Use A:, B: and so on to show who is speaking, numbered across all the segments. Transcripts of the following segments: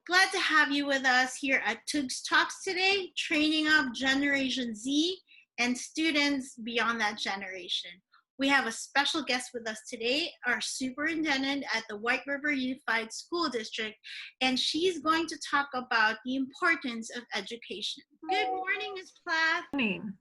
A: Glad to have you with us here at TUGZtalks today, training up Generation Z and students beyond that generation. We have a special guest with us today, our superintendent at the Whiteriver Unified School District, and she's going to talk about the importance of education. Good morning, Ms. Plath.
B: Morning.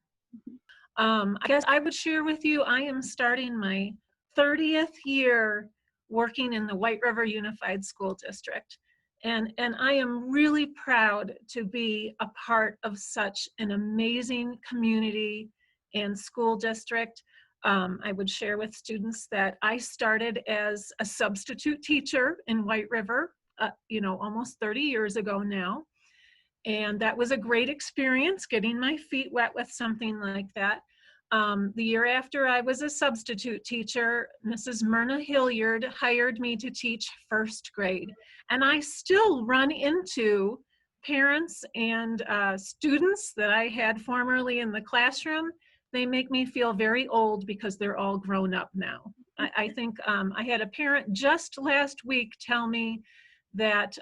B: I guess I would share with you, I am starting my 30th year working in the Whiteriver Unified School District. And I am really proud to be a part of such an amazing community and school district. I would share with students that I started as a substitute teacher in Whiteriver, almost 30 years ago now. And that was a great experience, getting my feet wet with something like that. The year after I was a substitute teacher, Mrs. Myrna Hilliard hired me to teach first grade. And I still run into parents and students that I had formerly in the classroom. They make me feel very old because they're all grown up now. I think I had a parent just last week tell me that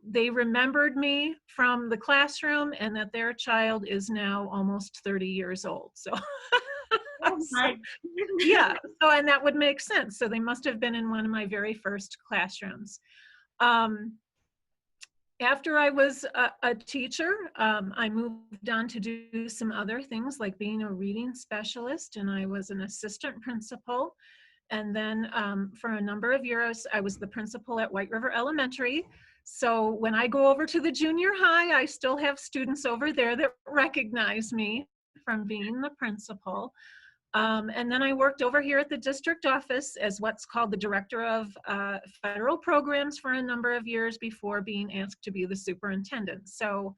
B: they remembered me from the classroom and that their child is now almost 30 years old. So, yeah, and that would make sense. So they must have been in one of my very first classrooms. After I was a teacher, I moved on to do some other things like being a reading specialist, and I was an assistant principal. And then for a number of years, I was the principal at Whiteriver Elementary. So when I go over to the junior high, I still have students over there that recognize me from being the principal. And then I worked over here at the district office as what's called the director of federal programs for a number of years before being asked to be the superintendent. So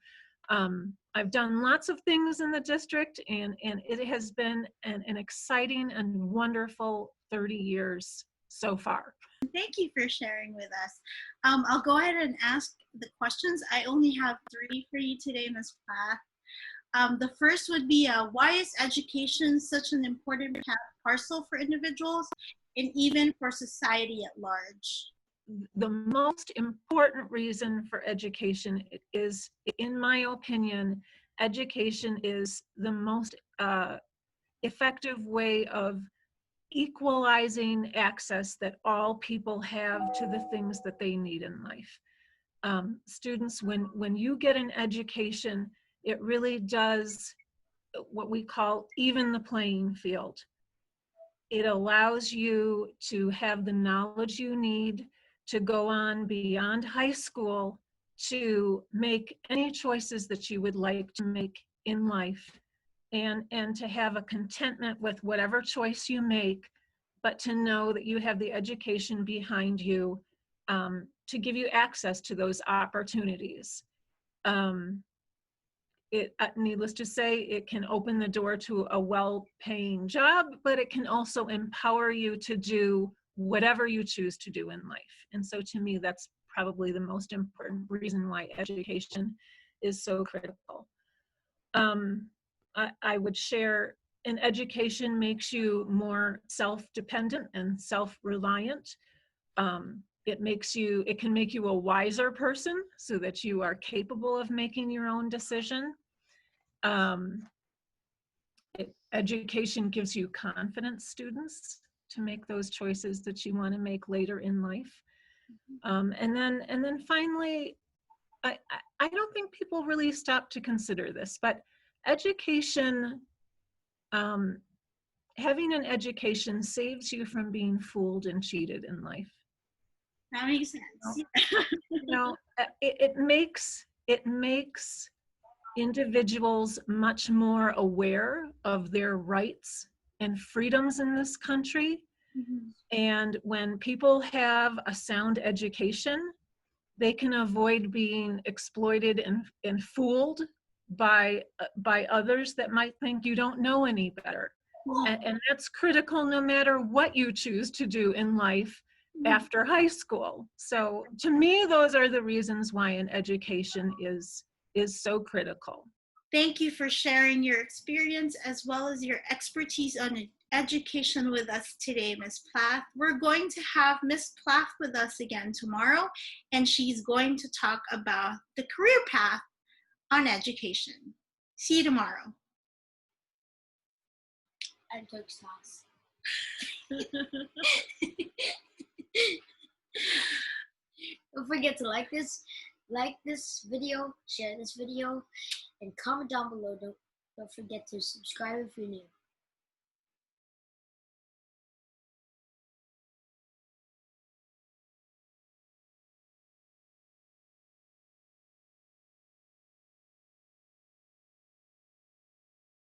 B: I've done lots of things in the district, and it has been an exciting and wonderful 30 years so far.
A: Thank you for sharing with us. I'll go ahead and ask the questions. I only have 3 for you today, Ms. Plath. The first would be, why is education such an important parcel for individuals and even for society at large?
B: The most important reason for education is, in my opinion, education is the most effective way of equalizing access that all people have to the things that they need in life. Students, when you get an education, it really does what we call even the playing field. It allows you to have the knowledge you need to go on beyond high school to make any choices that you would like to make in life, and to have a contentment with whatever choice you make, but to know that you have the education behind you to give you access to those opportunities. Needless to say, it can open the door to a well-paying job, but it can also empower you to do whatever you choose to do in life. And so to me, that's probably the most important reason why education is so critical. I would share, an education makes you more self-dependent and self-reliant. It can make you a wiser person so that you are capable of making your own decision. Education gives you confident students to make those choices that you want to make later in life. And then finally, I don't think people really stop to consider this, but education, having an education saves you from being fooled and cheated in life.
A: That makes sense.
B: It makes individuals much more aware of their rights and freedoms in this country. Mm-hmm. And when people have a sound education, they can avoid being exploited and fooled by others that might think you don't know any better. Mm-hmm. And that's critical no matter what you choose to do in life after high school. So to me, those are the reasons why an education is so critical.
A: Thank you for sharing your experience as well as your expertise on education with us today, Ms. Plath. We're going to have Ms. Plath with us again tomorrow, and she's going to talk about the career path on education. See you tomorrow.
C: And TUGZtalks. Don't forget to like this video, share this video, and comment down below. Don't forget to subscribe if you're new.